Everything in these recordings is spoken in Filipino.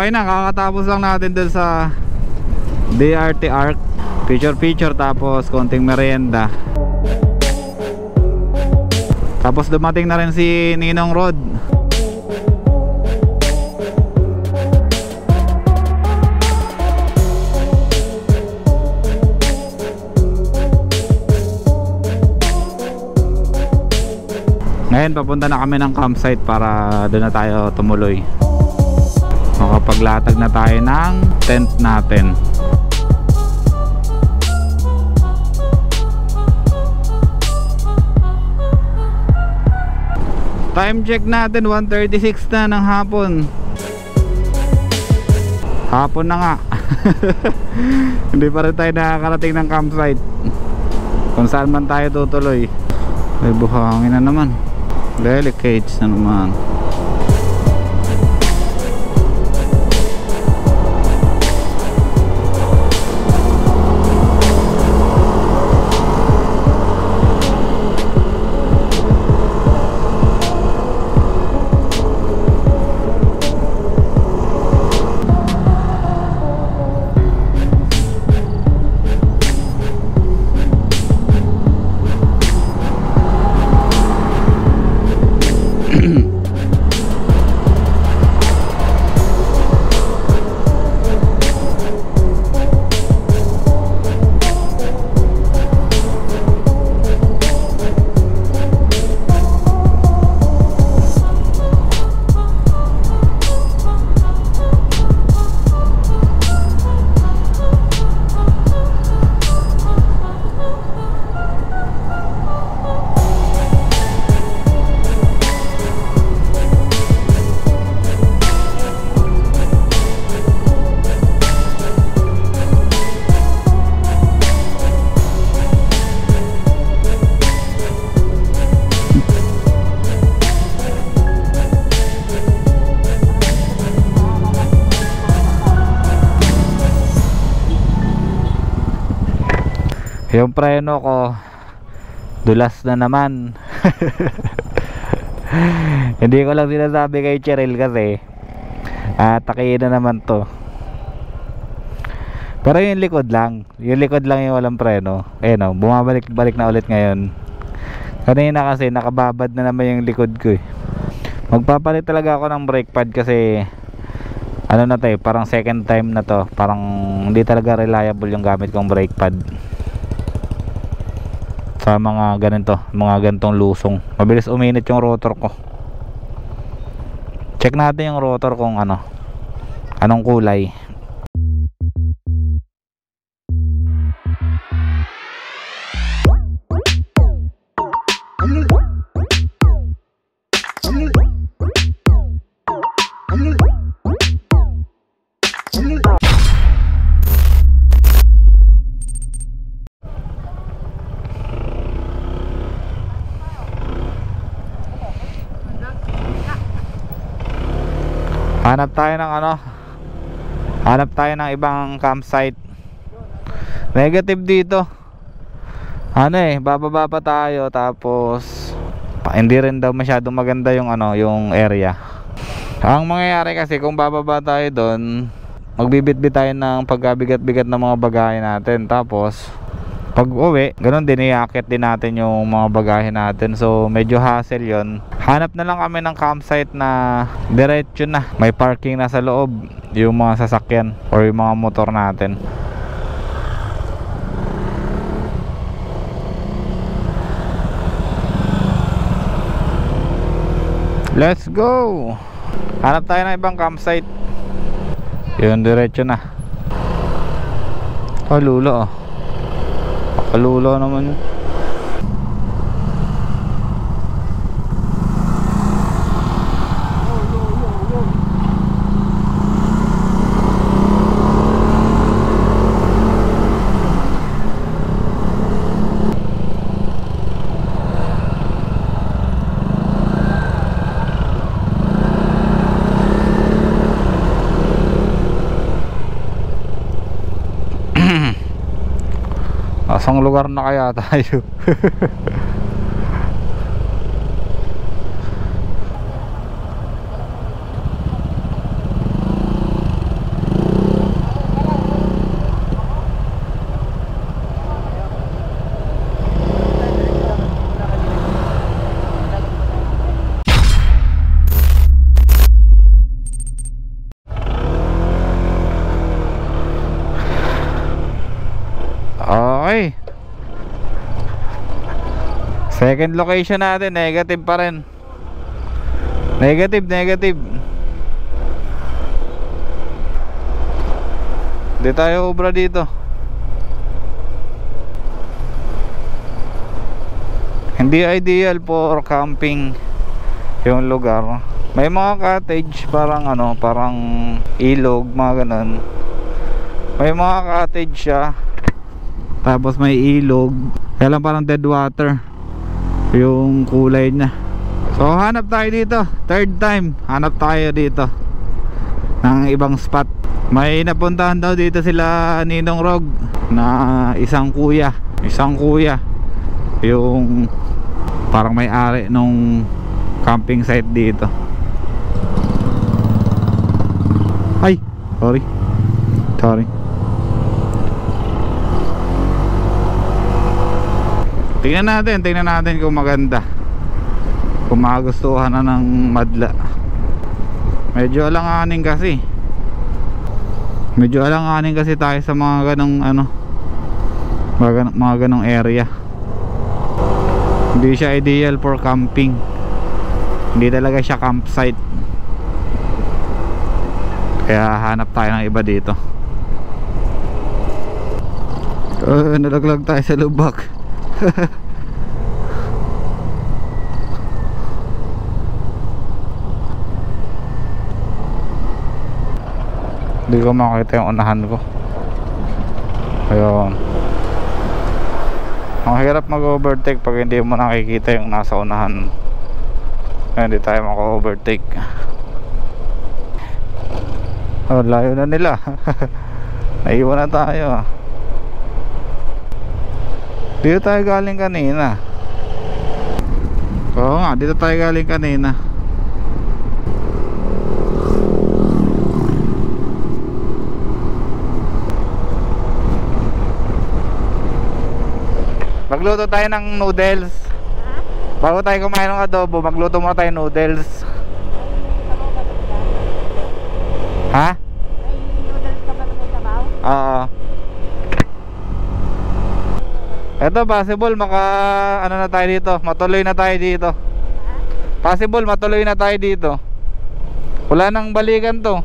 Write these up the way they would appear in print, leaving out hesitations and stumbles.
Okay na, kakatapos lang natin dun sa DRT Arc. Picture tapos konting merienda. Tapos dumating na rin si Ninong Rod. Ngayon papunta na kami ng campsite para doon na tayo tumuloy. Makapaglatag na tayo ng tent natin. Time check natin 1:36 na ng hapon. Hapon na nga. Hindi pa rin tayo nakakarating ng campsite. Kung saan man tayo tutuloy. May buhangin na naman. Delicates na naman. Yung preno ko dulas na naman. Hindi ko lang sinasabi kay Cheryl kasi takiin na naman to. Pero yung likod lang yung walang preno. No, bumabalik-balik na ulit ngayon. Kanina kasi nakababad na naman yung likod ko eh. Magpapalit talaga ako ng brake pad kasi ano na to eh, parang second time na to. Parang hindi talaga reliable yung gamit kong brake pad sa mga ganitong lusong. Mabilis uminit yung rotor ko. Check natin yung rotor kung anong kulay. Hanap tayo ng ibang campsite. Negative dito. Bababa pa tayo tapos hindi rin daw masyadong maganda yung area. Ang mangyayari kasi kung bababa tayo doon, magbibitbit tayo ng pagkabigat-bigat ng mga bagahe natin. Tapos pag uwi, ganun din, iakit din natin yung mga bagahe natin. So medyo hassle yon. Hanap na lang kami ng campsite na diretso na, may parking na sa loob yung mga sasakyan or yung mga motor natin. Let's go! Hanap tayo ng ibang campsite. Yun, diretso na. Lulo Pakalulo naman yun. Asang lugar na kaya tayo? Okay. Second location natin, negative pa rin. Negative. Di tayo obra dito. Hindi ideal for camping yung lugar. May mga cottage, parang ano, parang ilog, mga ganun. May mga cottage siya, tapos may ilog, kaya lang parang dead water yung kulay niya. So hanap tayo dito, third time hanap tayo dito ng ibang spot. May napuntahan daw dito sila Ninong Rog na isang kuya yung parang may-ari nung camping site dito. Ay, sorry. Tingnan natin kung maganda, kung magustuhan na ng madla. Medyo alanganin kasi tayo sa mga ganong ano, mga ganong area. Hindi siya ideal for camping. Hindi talaga siya campsite. Kaya hanap tayo ng iba dito. Nalaglag tayo sa lubak. Hindi ko makita yung unahan ko. Ayun. Ang hirap mag-overtake pag hindi mo nakikita yung nasa unahan. Hindi tayo maka-overtake. Oh, layo na nila. Naiwan na tayo. Dito tayo galing kanina. Oo nga, dito tayo galing kanina. Magluto tayo ng noodles. Bago tayo kumain ng adobo, magluto muna tayo noodles. Ha? Oo. Eto, possible ano na tayo dito, matuloy na tayo dito. Possible matuloy na tayo dito. Wala nang balikan to.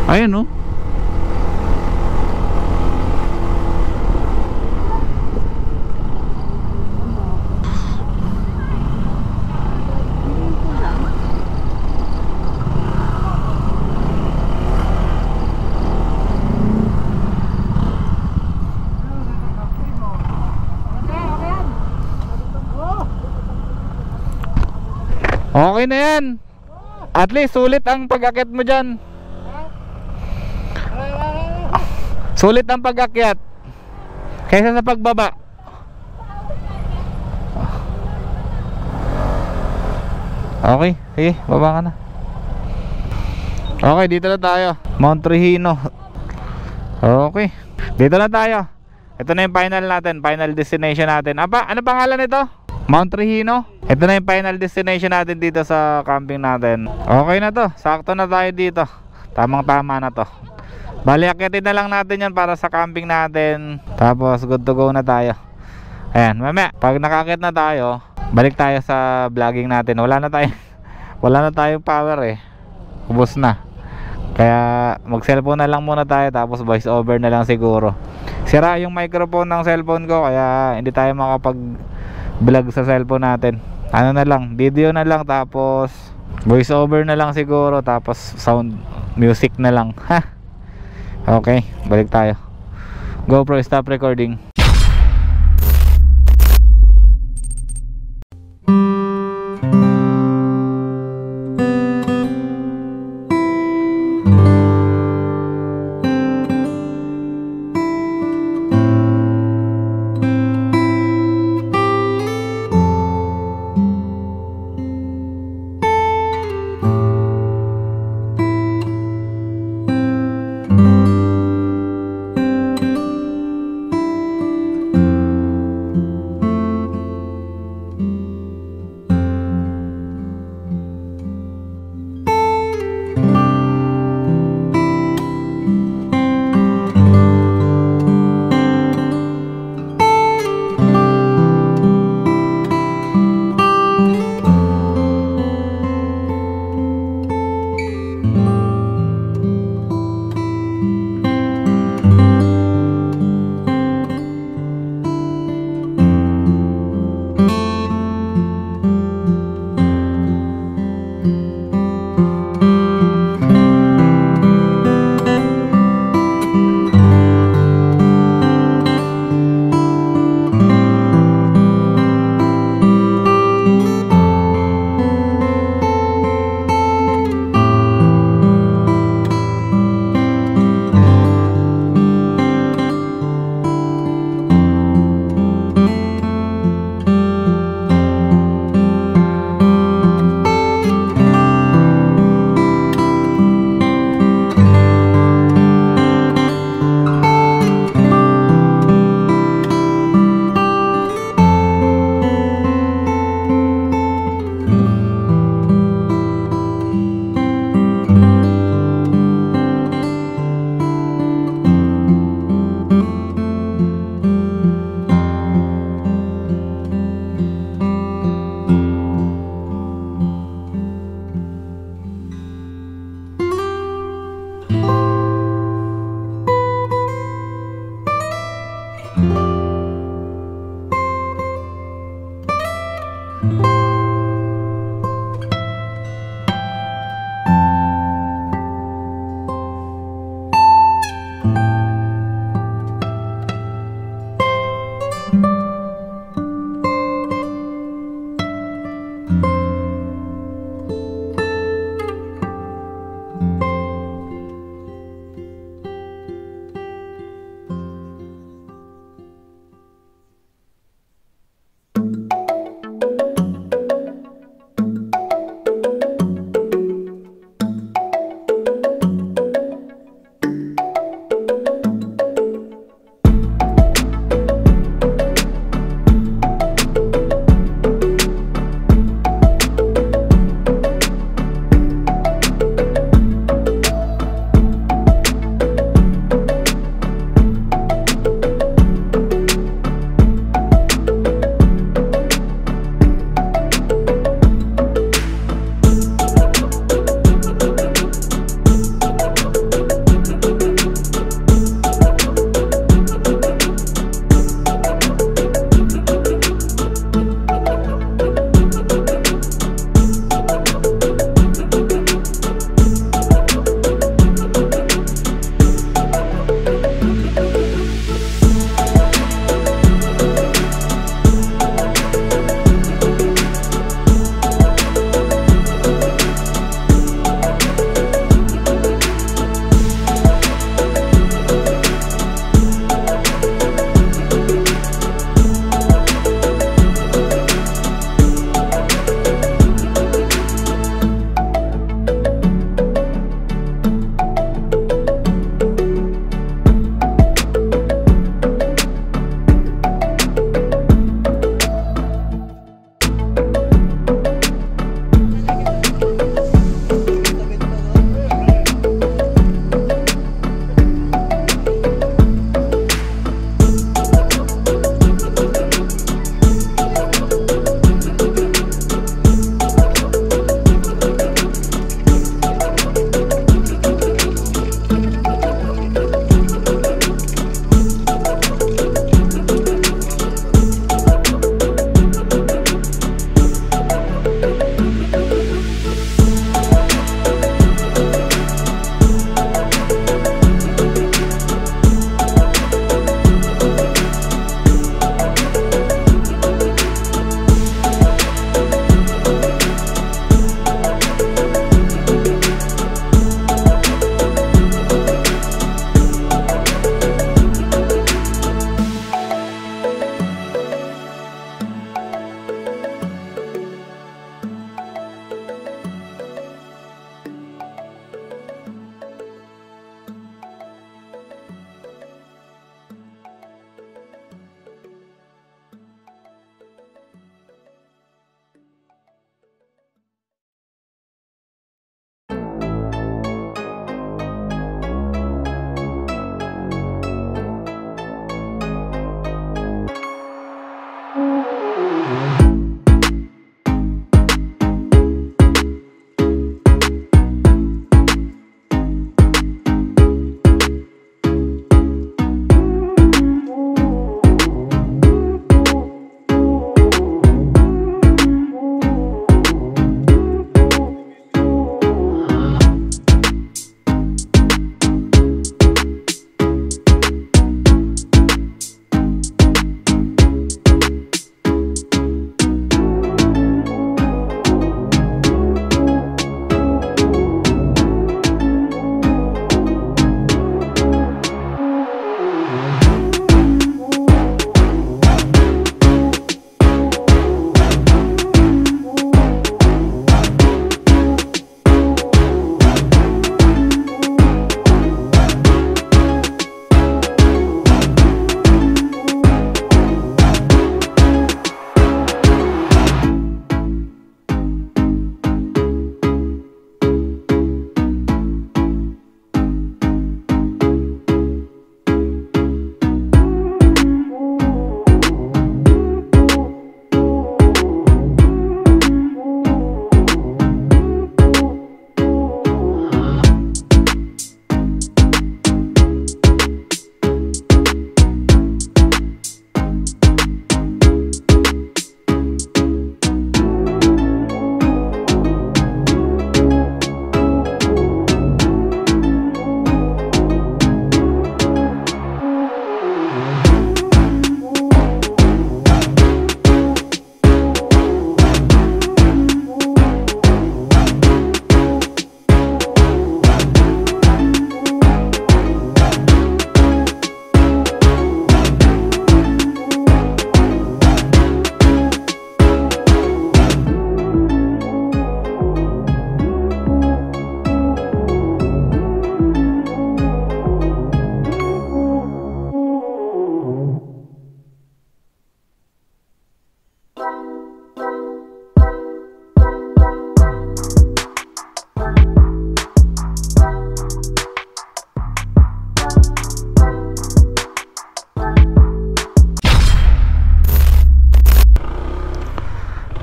Ayun, oh. Okay na yan. At least sulit ang pag-akyat mo dyan. Sulit ang pag-akyat kaysa sa pagbaba. Okay, sige, baba ka na. Okay, dito na tayo, Mount Trihino. Okay, dito na tayo. Ito na yung final natin, final destination natin. Ano pangalan nito? Mount Trihino. Ito na yung final destination natin dito sa camping natin. Okay na to, sakto na tayo dito. Tamang tama na to. Bali, akyatin na lang natin yan para sa camping natin. Tapos good to go na tayo. Ayan, mamaya pag nakakyat na tayo, balik tayo sa vlogging natin. Wala na tayong power eh. Ubos na. Kaya mag cellphone na lang muna tayo, tapos voice over na lang siguro. Sira yung microphone ng cellphone ko, kaya hindi tayo makapag vlog sa cellphone natin. Ano na lang, video na lang, tapos voice over na lang siguro, tapos sound music na lang. Ha. Okay, balik tayo. GoPro, stop recording.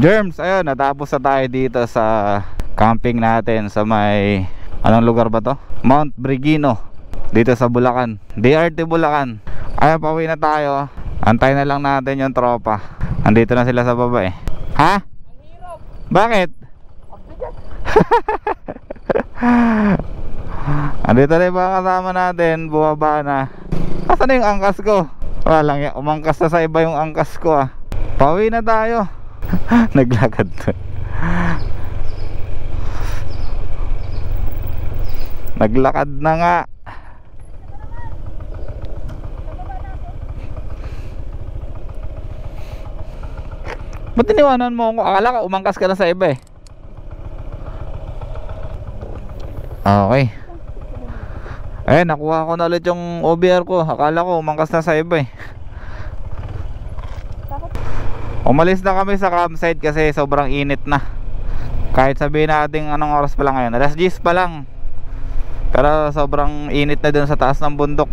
Germs, ayun, natapos na tayo dito sa camping natin sa may, anong lugar ba to? Mount Brigino, dito sa Bulacan, DRT Bulacan. Ayun, pauwi na tayo. Antay na lang natin yung tropa. Andito na sila sa baba eh. Ha? Bakit? Andito na yung mga kasama natin, bumaba na. Asan na yung angkas ko? Walang yan, umangkas na sa iba yung angkas ko ah. Pauwi na tayo. Naglakad to. Naglakad na nga. Ba't tiniwanan mo ako? Akala ka umangkas ka na sa iba eh. Okay. Eh, nakuha ko na ulit yung OBR ko. Akala ko umangkas na sa iba eh. Umalis na kami sa campsite kasi sobrang init na. Kahit sabihin natin anong oras pa lang ngayon, alas 10 pa lang. Pero sobrang init na dun sa taas ng bundok.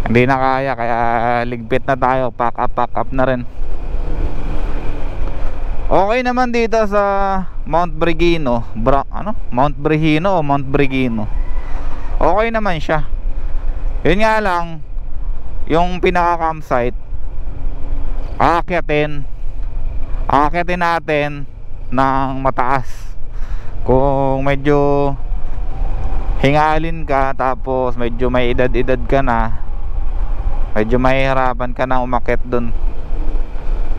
Hindi na kaya, kaya ligpit na tayo. Pack up na rin. Okay naman dito sa Mount Brigino. Mount Brigino o Mount Brigino? Okay naman siya. Yun nga lang, yung pinaka campsite, aakyatin natin ng mataas. Kung medyo hingalin ka, tapos medyo may edad-edad ka na, medyo mahihirapan ka na umakyat dun.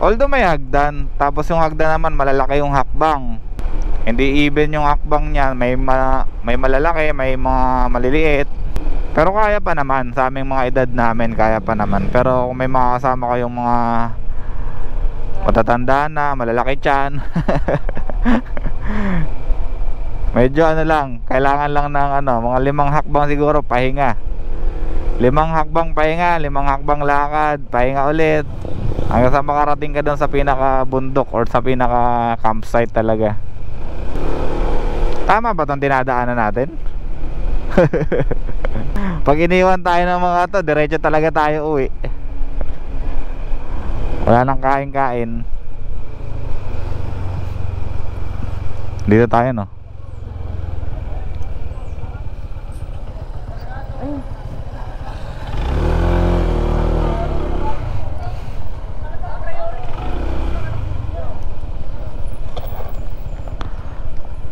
Although may hagdan, tapos yung hagdan naman malalaki yung hakbang. Hindi even yung hakbang niya, may malalaki, may mga maliliit. Pero kaya pa naman, sa aming mga edad namin kaya pa naman. Pero kung may mga kasama kayong mga matatanda na, malalaki tiyan, medyo ano lang, kailangan lang ng mga 5 hakbang siguro pahinga. 5 hakbang pahinga, 5 hakbang lakad, pahinga ulit, hanggang sa makarating ka doon sa pinaka bundok or sa pinaka campsite talaga. Tama ba itong dinadaanan natin? Pag iniwan tayo ng mga to, diretso talaga tayo uwi. Wala nang kain-kain. Dito tayo no.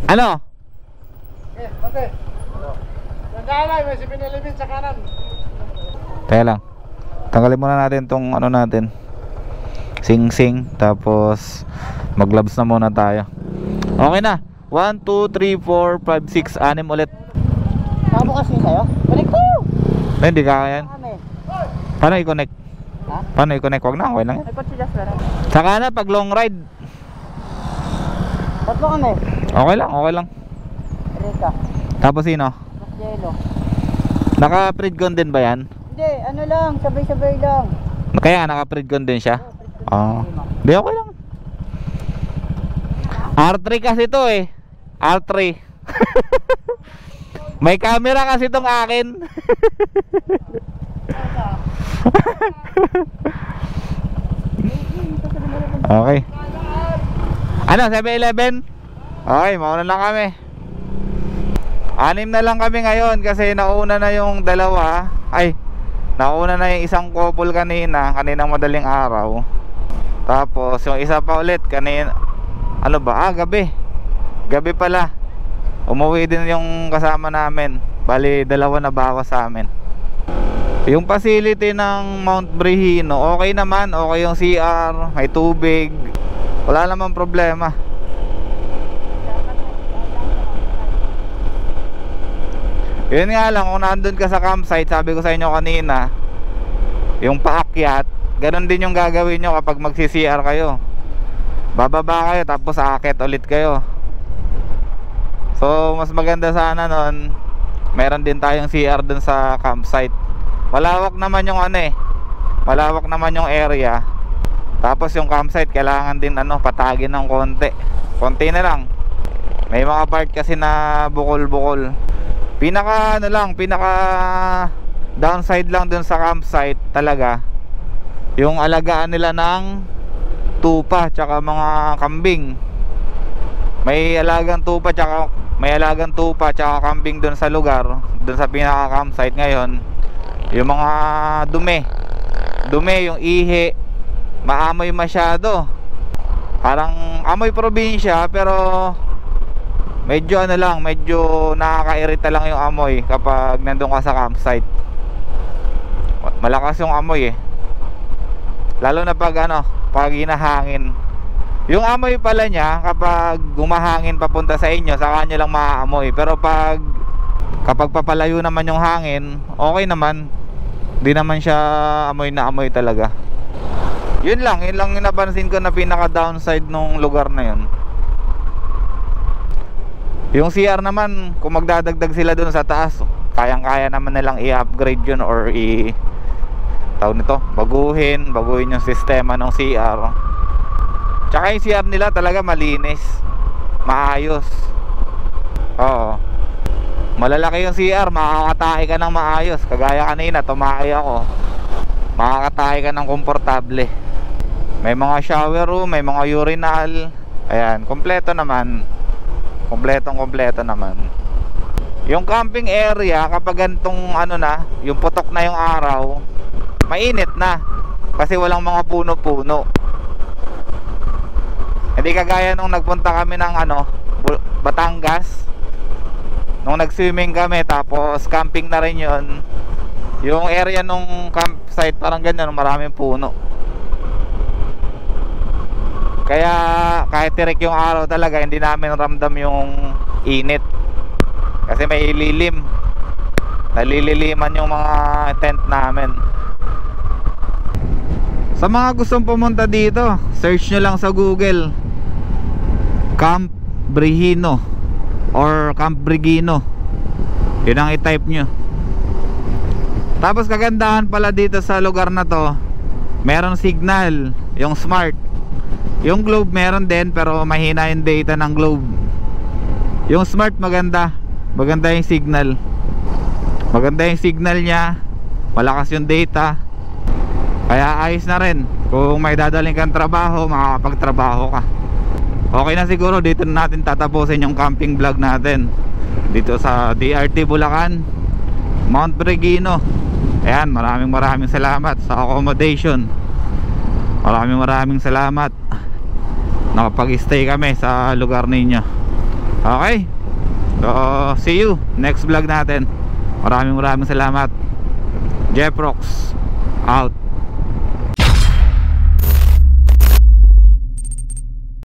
Ano? Pate. Nandalay, may 7-Eleven sa kanan. Teka lang. Tanggalin muna natin tong ano natin. Sing-sing. Tapos mag-gloves na muna tayo. Okay na. 1, 2, 3, 4, 5, 6, 6 ulit. Nakabukas niyo sa'yo? Balik ko! Hindi kaya yan. Paano i-connect? Ha? Paano i-connect? Wag na, okay lang yan. Nagpatsilas na rin. Saka na pag long ride. Tatlo kami. Okay lang, okay lang. Rika. Tapos sino? Mas yelo. Naka-predcon din ba yan? Hindi, ano lang, sabay-sabay lang. Kaya naka-predcon din siya? Oo. Di okay lang. R3 kasi to eh. R3. May camera kasi tong akin. Okay. Ano, 7-Eleven? Okay, mauna lang kami. 6 na lang kami ngayon kasi nauna na yung dalawa. Ay, nauna na yung isang couple kaninang madaling araw. Tapos yung isa pa ulit kanina, ano ba? Gabi. Gabi pala. Umuwi din yung kasama namin. Bali, 2 na bawas sa amin. Yung facility ng Mount Brigino, okay naman. Okay yung CR, may tubig. Wala namang problema. Yun nga lang, kung nandun ka sa campsite, sabi ko sa inyo kanina, yung paakyat, ganun din yung gagawin nyo kapag magsi-CR kayo. Bababa kayo, tapos aakyat ulit kayo. So, mas maganda sana nun, meron din tayong CR dun sa campsite. Malawak naman yung malawak naman yung area. Tapos yung campsite, kailangan din patagin ng konti. Konti na lang. May mga part kasi na bukol-bukol. Pinaka downside lang dun sa campsite talaga, yung alagaan nila ng tupa tsaka mga kambing. May alagang tupa tsaka kambing doon sa lugar, doon sa pinaka campsite ngayon. Yung mga dumi, yung ihi, maamoy masyado. Parang amoy probinsya, pero medyo ano lang, medyo nakakairita lang yung amoy kapag nandun ka sa campsite. Malakas yung amoy lalo na pag hinahangin. Yung amoy pala niya, kapag gumahangin papunta sa inyo, saka nyo lang maaamoy. Pero kapag papalayo naman yung hangin, okay naman. Di naman siya amoy na amoy talaga. Yun lang yung napansin ko na pinaka downside nung lugar na yun. Yung CR naman, kung magdadagdag sila dun sa taas, kayang-kaya naman nilang i-upgrade yun or baguhin yung sistema ng CR. Tsaka yung CR nila talaga malinis, maayos. Oo, malalaki yung CR, makakatahi ka ng maayos. Kagaya kanina, tumahi ako, makakatahi ka ng komportable. May mga shower room, may mga urinal. Ayan, kompleto naman. Kompleto naman. Yung camping area, kapag gantong yung putok na yung araw, mainit na kasi walang mga puno-puno. Hindi kagaya nung nagpunta kami ng Batangas, nung nag-swimming kami tapos camping na rin yun. Yung area nung campsite parang ganyan, maraming puno. Kaya kahit tirik yung araw talaga, hindi namin ramdam yung init kasi may lilim. Nalililiman yung mga tent namin. Sa mga gustong pumunta dito, search nyo lang sa Google Camp Brigino or Camp Brigino. Yun ang i-type nyo. Tapos kagandahan pala dito sa lugar na to, meron signal, yung smart. Yung Globe meron din, pero mahina yung data ng Globe. Yung smart maganda yung signal. Maganda yung signal niya, malakas yung data. Kaya ayos na rin. Kung may dadaling kang trabaho, makakapagtrabaho ka. Okay na siguro, dito na natin tatapusin yung camping vlog natin dito sa DRT Bulacan, Mount Brigino. Ayan, maraming salamat sa accommodation. Maraming salamat, nakapag-stay kami sa lugar ninyo. Okay, so see you next vlog natin. Maraming salamat. Jeff Rocks out.